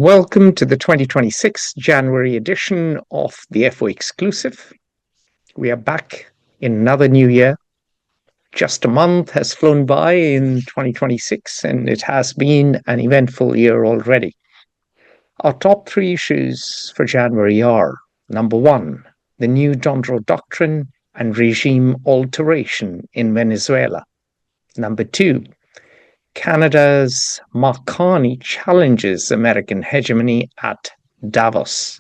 Welcome to the 2026 January edition of the FO Exclusive. We are back in another new year. Just a month has flown by in 2026, and it has been an eventful year already. Our top three issues for January are: number one, the new Donald Doctrine and regime alteration in Venezuela. Number two, Canada's Mark Carney challenges American hegemony at Davos.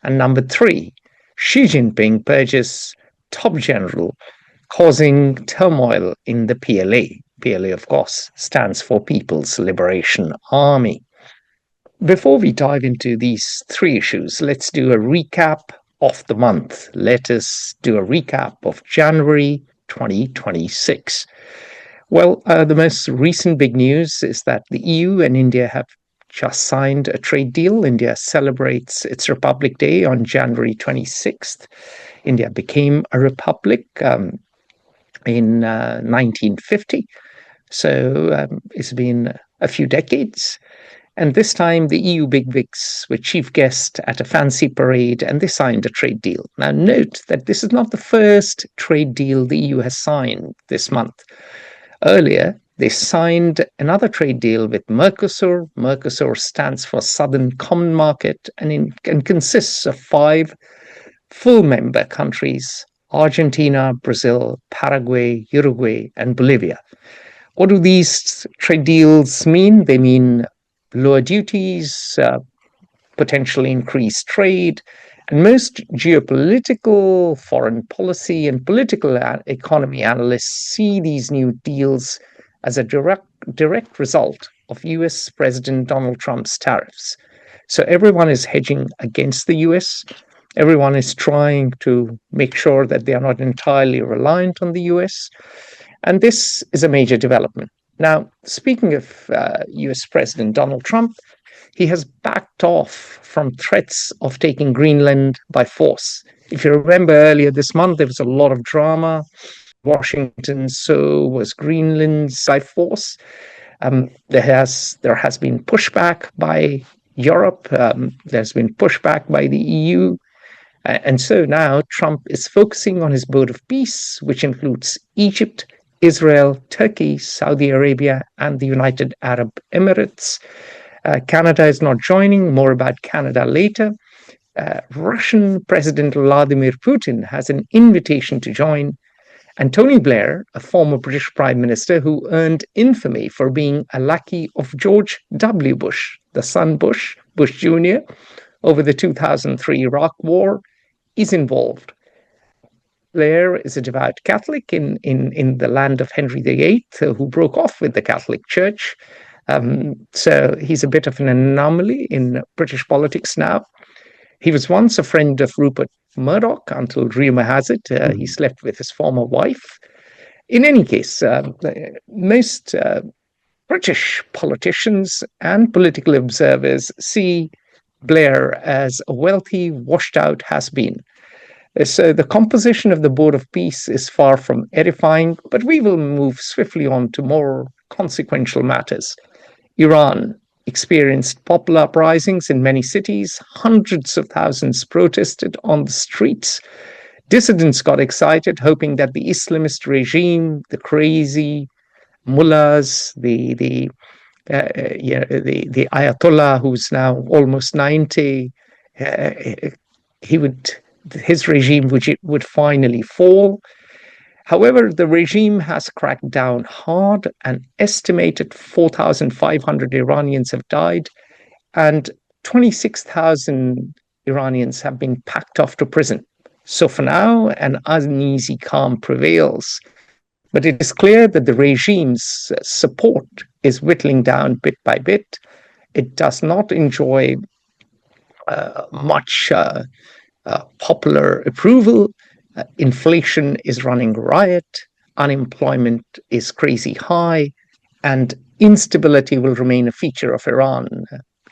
And number three, Xi Jinping purges top general, causing turmoil in the PLA. PLA, of course, stands for People's Liberation Army. Before we dive into these three issues, let's do a recap of the month. Let us do a recap of January 2026. Well, the most recent big news is that the EU and India have just signed a trade deal. India celebrates its Republic Day on January 26th. India became a republic in 1950. So it's been a few decades. And this time, the EU bigwigs were chief guest at a fancy parade, and they signed a trade deal. Now, note that this is not the first trade deal the EU has signed this month. Earlier, they signed another trade deal with Mercosur. Mercosur stands for Southern Common Market and consists of 5 full member countries: Argentina, Brazil, Paraguay, Uruguay, and Bolivia. What do these trade deals mean? They mean lower duties, potentially increased trade, and most geopolitical, foreign policy, and political economy analysts see these new deals as a direct result of US President Donald Trump's tariffs. So everyone is hedging against the US. Everyone is trying to make sure that they are not entirely reliant on the US. And this is a major development. Now, speaking of US President Donald Trump, he has backed off from threats of taking Greenland by force. If you remember earlier this month, there was a lot of drama. Washington, so was Greenland by force. There has been pushback by Europe. There's been pushback by the EU. And so now Trump is focusing on his boat of peace, which includes Egypt, Israel, Turkey, Saudi Arabia, and the United Arab Emirates. Canada is not joining. More about Canada later. Russian President Vladimir Putin has an invitation to join. And Tony Blair, a former British Prime Minister who earned infamy for being a lackey of George W. Bush, the son Bush Jr., over the 2003 Iraq War, is involved. Blair is a devout Catholic in the land of Henry VIII, who broke off with the Catholic Church. So he's a bit of an anomaly in British politics now. He was once a friend of Rupert Murdoch until rumor has it he slept with his former wife. In any case, most British politicians and political observers see Blair as a wealthy, washed-out has-been. So the composition of the Board of Peace is far from edifying, but we will move swiftly on to more consequential matters. Iran experienced popular uprisings in many cities. Hundreds of thousands protested on the streets. Dissidents got excited, hoping that the Islamist regime, the crazy mullahs, the Ayatollah, who's now almost 90, his regime would finally fall. However, the regime has cracked down hard. An estimated 4,500 Iranians have died, and 26,000 Iranians have been packed off to prison. So for now, an uneasy calm prevails. But it is clear that the regime's support is whittling down bit by bit. It does not enjoy much popular approval. Inflation is running riot, unemployment is crazy high, and instability will remain a feature of Iran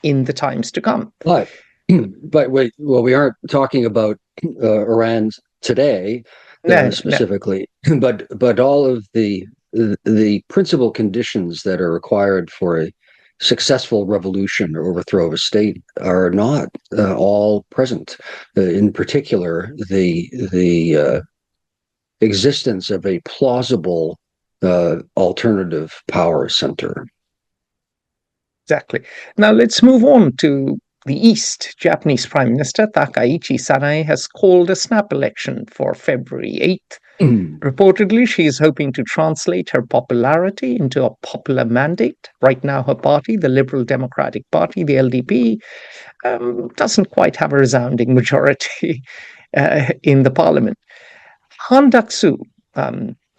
in the times to come. But wait, well, we aren't talking about Iran today specifically, but all of the principal conditions that are required for successful revolution or overthrow of a state are not all present. In particular, the existence of a plausible alternative power center. Exactly. Now let's move on to the East. Japanese Prime Minister Takaichi Sanae has called a snap election for February 8th. Reportedly, she is hoping to translate her popularity into a popular mandate. Right now, her party, the Liberal Democratic Party, the LDP, doesn't quite have a resounding majority in the parliament. Han Duck-soo,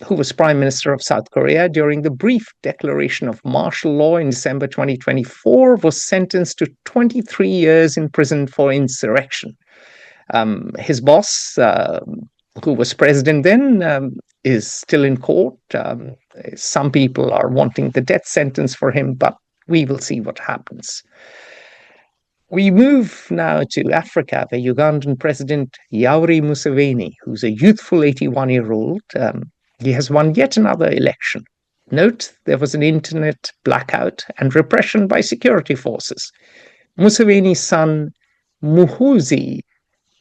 who was Prime Minister of South Korea during the brief declaration of martial law in December 2024, was sentenced to 23 years in prison for insurrection. His boss, who was president then, is still in court. Some people are wanting the death sentence for him, but we will see what happens. We move now to Africa, where Ugandan President Yoweri Museveni, who's a youthful 81-year-old, he has won yet another election. Note, there was an internet blackout and repression by security forces. Museveni's son, Muhoozi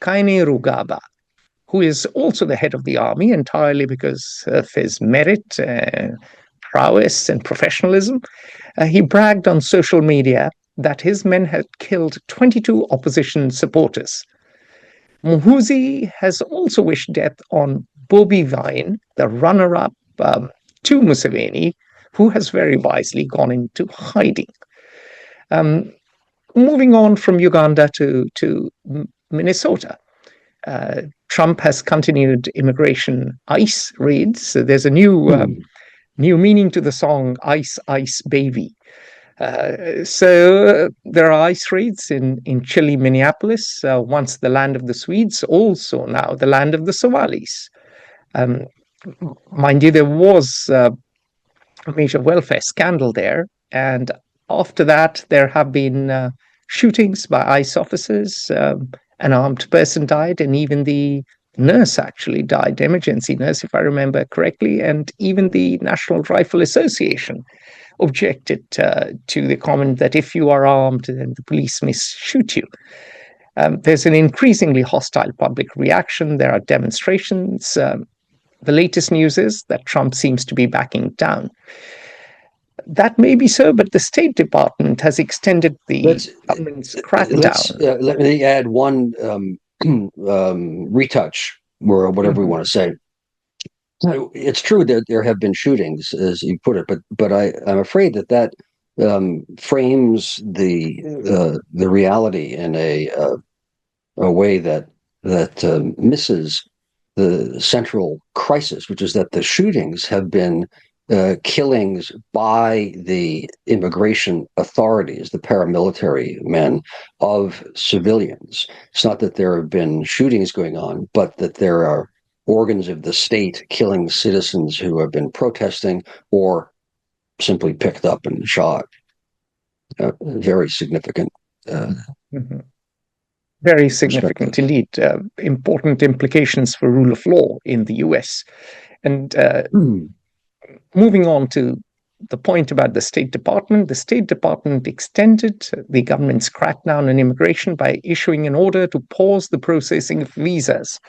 Kainerugaba, who is also the head of the army entirely because of his merit, prowess, and professionalism, he bragged on social media that his men had killed 22 opposition supporters. Muhoozi has also wished death on Bobi Wine, the runner-up to Museveni, who has very wisely gone into hiding. Moving on from Uganda to Minnesota, Trump has continued immigration ICE raids. So there's a new meaning to the song "Ice, Ice, Baby." So there are ICE raids in Chile, Minneapolis, once the land of the Swedes, also now the land of the Somalis. Mind you, there was a major welfare scandal there, and after that there have been shootings by ICE officers. An armed person died, and even the nurse actually died, emergency nurse, if I remember correctly, and even the National Rifle Association objected to the comment that if you are armed, then the police may shoot you. There's an increasingly hostile public reaction. There are demonstrations. The latest news is that Trump seems to be backing down. That may be so, but the State Department has extended the government's crackdown. Let me add one retouch, or whatever we want to say. It's true that there have been shootings, as you put it, but I'm afraid that frames the reality in a way that misses the central crisis, which is that the shootings have been killings by the immigration authorities, the paramilitary men, of civilians. It's not that there have been shootings going on, but that there are organs of the state killing citizens who have been protesting or simply picked up and shot. Very significant. Very significant indeed. Important implications for rule of law in the US. And moving on to the point about the State Department extended the government's crackdown on immigration by issuing an order to pause the processing of visas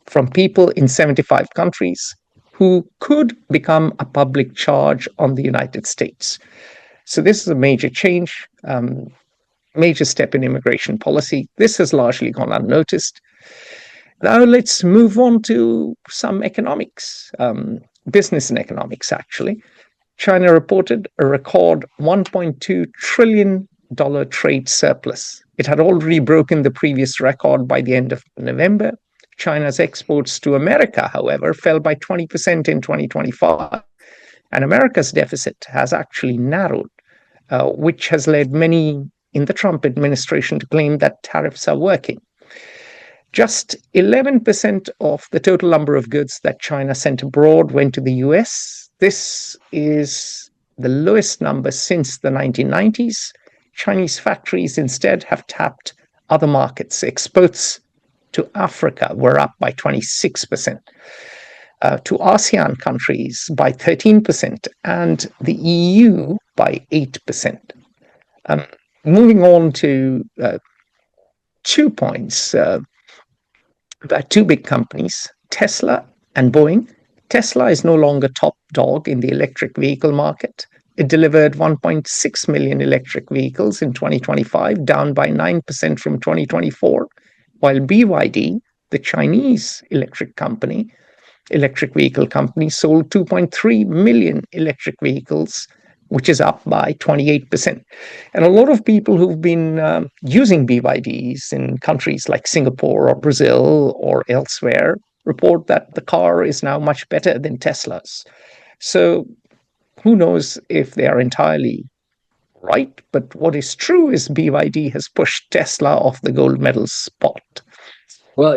from people in 75 countries who could become a public charge on the United States. So this is a major change, major step in immigration policy. This has largely gone unnoticed. Now let's move on to some economics, business and economics, actually. China reported a record $1.2 trillion trade surplus. It had already broken the previous record by the end of November. China's exports to America, however, fell by 20% in 2025. And America's deficit has actually narrowed, which has led many in the Trump administration to claim that tariffs are working. Just 11% of the total number of goods that China sent abroad went to the US. This is the lowest number since the 1990s. Chinese factories instead have tapped other markets. Exports to Africa were up by 26%, to ASEAN countries by 13%, and the EU by 8%. Moving on to 2 points about two big companies, Tesla and Boeing. Tesla is no longer top dog in the electric vehicle market. It delivered 1.6 million electric vehicles in 2025, down by 9% from 2024, while BYD, the Chinese electric vehicle company, sold 2.3 million electric vehicles, which is up by 28%. And a lot of people who've been using BYDs in countries like Singapore or Brazil or elsewhere report that the car is now much better than Tesla's. So who knows if they are entirely right, but what is true is BYD has pushed Tesla off the gold medal spot. Well,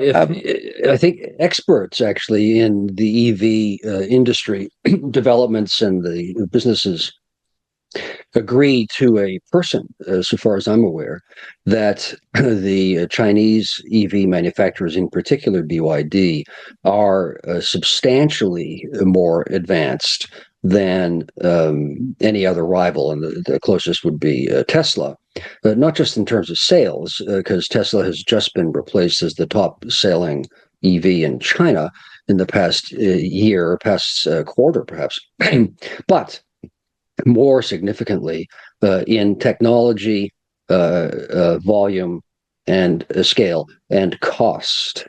I think experts actually in the EV industry developments and the businesses agree to a person, so far as I'm aware, that the Chinese EV manufacturers, in particular BYD, are substantially more advanced than any other rival, and the closest would be Tesla. Not just in terms of sales, because Tesla has just been replaced as the top-selling EV in China in the past year, past quarter, perhaps, but more significantly in technology, volume, and scale and cost.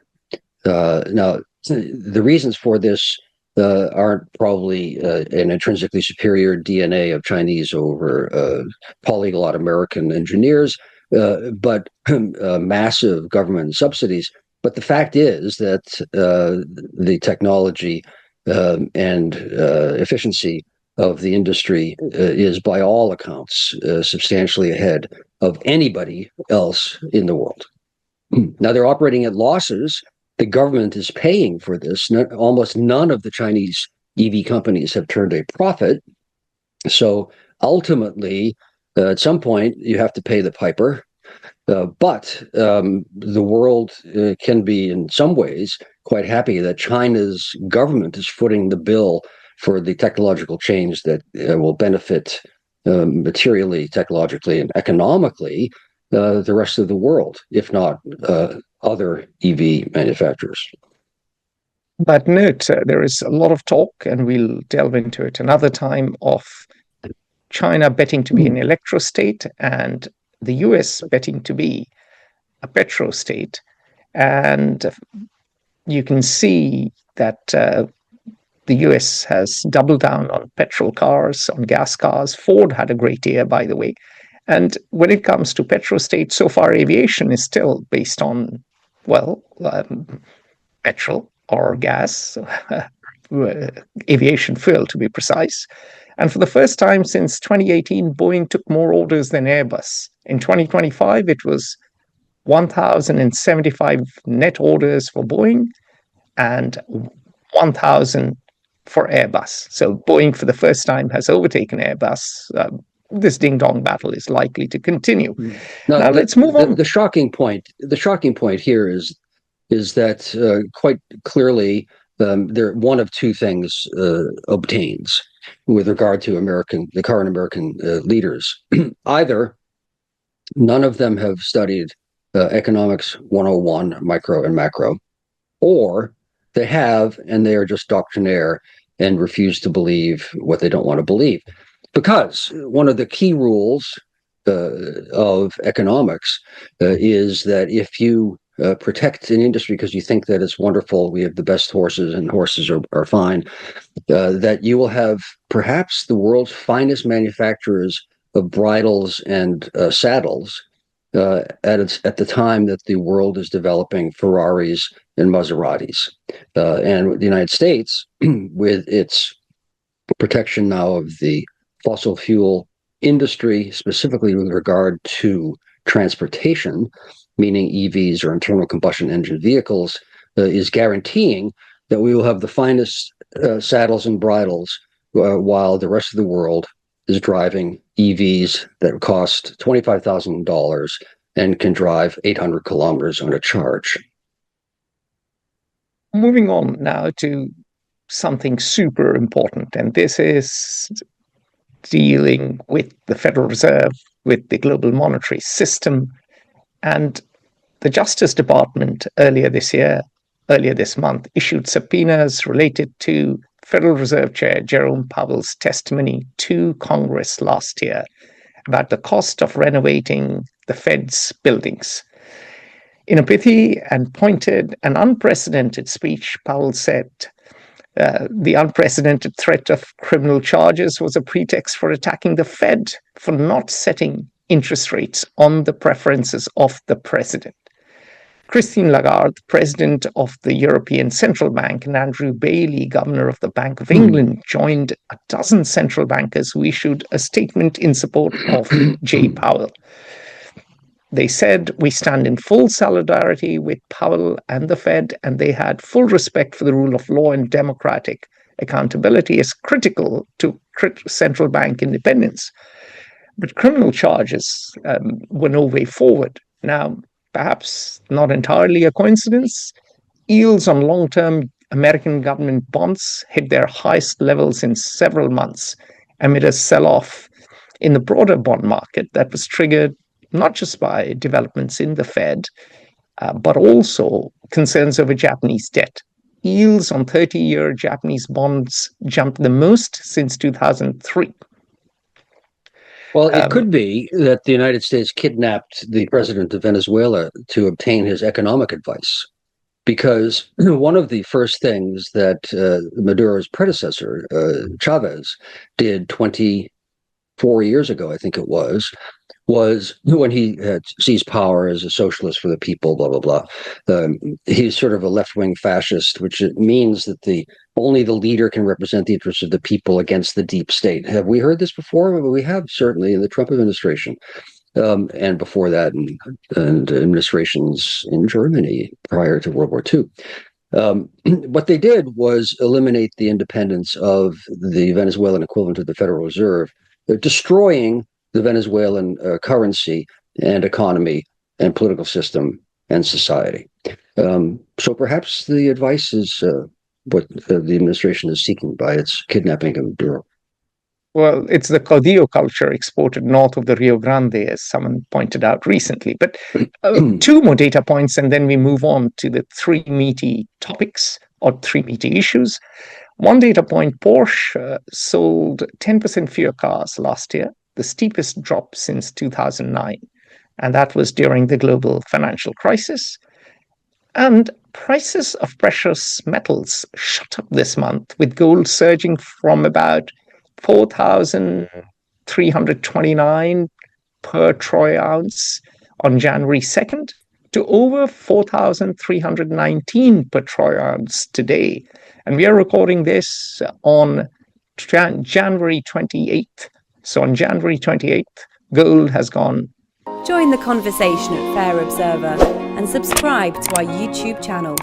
Now, the reasons for this aren't probably an intrinsically superior DNA of Chinese over polyglot American engineers, but massive government subsidies. But the fact is that the technology and efficiency of the industry is, by all accounts, substantially ahead of anybody else in the world. Now, they're operating at losses. The government is paying for this. Almost none of the Chinese EV companies have turned a profit. So ultimately, at some point, you have to pay the piper. But the world can be, in some ways, quite happy that China's government is footing the bill for the technological change that will benefit materially, technologically, and economically the rest of the world, if not other EV manufacturers. But note, there is a lot of talk, and we'll delve into it another time, of China betting to be an electro-state and the US betting to be a petro-state. And you can see that the US has doubled down on petrol cars, on gas cars. Ford had a great year, by the way. And when it comes to petro-state, so far aviation is still based on, well, petrol or gas, aviation fuel to be precise. And for the first time since 2018, Boeing took more orders than Airbus. In 2025, it was 1,075 net orders for Boeing and 1,000 for Airbus. So Boeing, for the first time, has overtaken Airbus. This ding-dong battle is likely to continue. Now let's move on. The shocking point here is that quite clearly there one of two things obtains with regard to the current American leaders. Either none of them have studied economics 101, micro and macro, or they have, and they are just doctrinaire and refuse to believe what they don't want to believe. Because one of the key rules of economics is that if you protect an industry because you think that it's wonderful, we have the best horses and horses are fine, that you will have perhaps the world's finest manufacturers of bridles and saddles at the time that the world is developing Ferraris and Maseratis. And the United States, with its protection now of the fossil fuel industry, specifically with regard to transportation, meaning EVs or internal combustion engine vehicles, is guaranteeing that we will have the finest saddles and bridles while the rest of the world is driving EVs that cost $25,000 and can drive 800 kilometers on a charge. Moving on now to something super important, and this is dealing with the Federal Reserve, with the global monetary system. And the Justice Department earlier this month, issued subpoenas related to Federal Reserve Chair Jerome Powell's testimony to Congress last year about the cost of renovating the Fed's buildings. In a pithy and pointed and unprecedented speech, Powell said the unprecedented threat of criminal charges was a pretext for attacking the Fed for not setting interest rates on the preferences of the president. Christine Lagarde, president of the European Central Bank, and Andrew Bailey, governor of the Bank of England, joined a dozen central bankers who issued a statement in support of Jay Powell. They said, "We stand in full solidarity with Powell and the Fed, and they had full respect for the rule of law and democratic accountability as critical to central bank independence." But criminal charges were no way forward. Now, perhaps not entirely a coincidence, yields on long-term American government bonds hit their highest levels in several months amid a sell-off in the broader bond market that was triggered not just by developments in the Fed, but also concerns over Japanese debt. Yields on 30-year Japanese bonds jumped the most since 2003. Well, it could be that the United States kidnapped the president of Venezuela to obtain his economic advice, because one of the first things that Maduro's predecessor, Chavez, did 24 years ago, I think it was when he seized power as a socialist for the people, blah, blah, blah. He's sort of a left-wing fascist, which means that only the leader can represent the interests of the people against the deep state. Have we heard this before? We have, certainly, in the Trump administration. And before that, and administrations in Germany prior to World War II. What they did was eliminate the independence of the Venezuelan equivalent of the Federal Reserve, destroying the Venezuelan currency and economy and political system and society. So perhaps the advice is what the administration is seeking by its kidnapping of Maduro. Well, it's the caudillo culture exported north of the Rio Grande, as someone pointed out recently. But two more data points, and then we move on to the three meaty topics or three meaty issues. One data point, Porsche sold 10% fewer cars last year, the steepest drop since 2009. And that was during the global financial crisis. And prices of precious metals shot up this month, with gold surging from about 4,329 per troy ounce on January 2nd to over 4,319 per troy ounce today. And we are recording this on January 28th. So on January 28th, gold has gone. Join the conversation at Fair Observer and subscribe to our YouTube channel.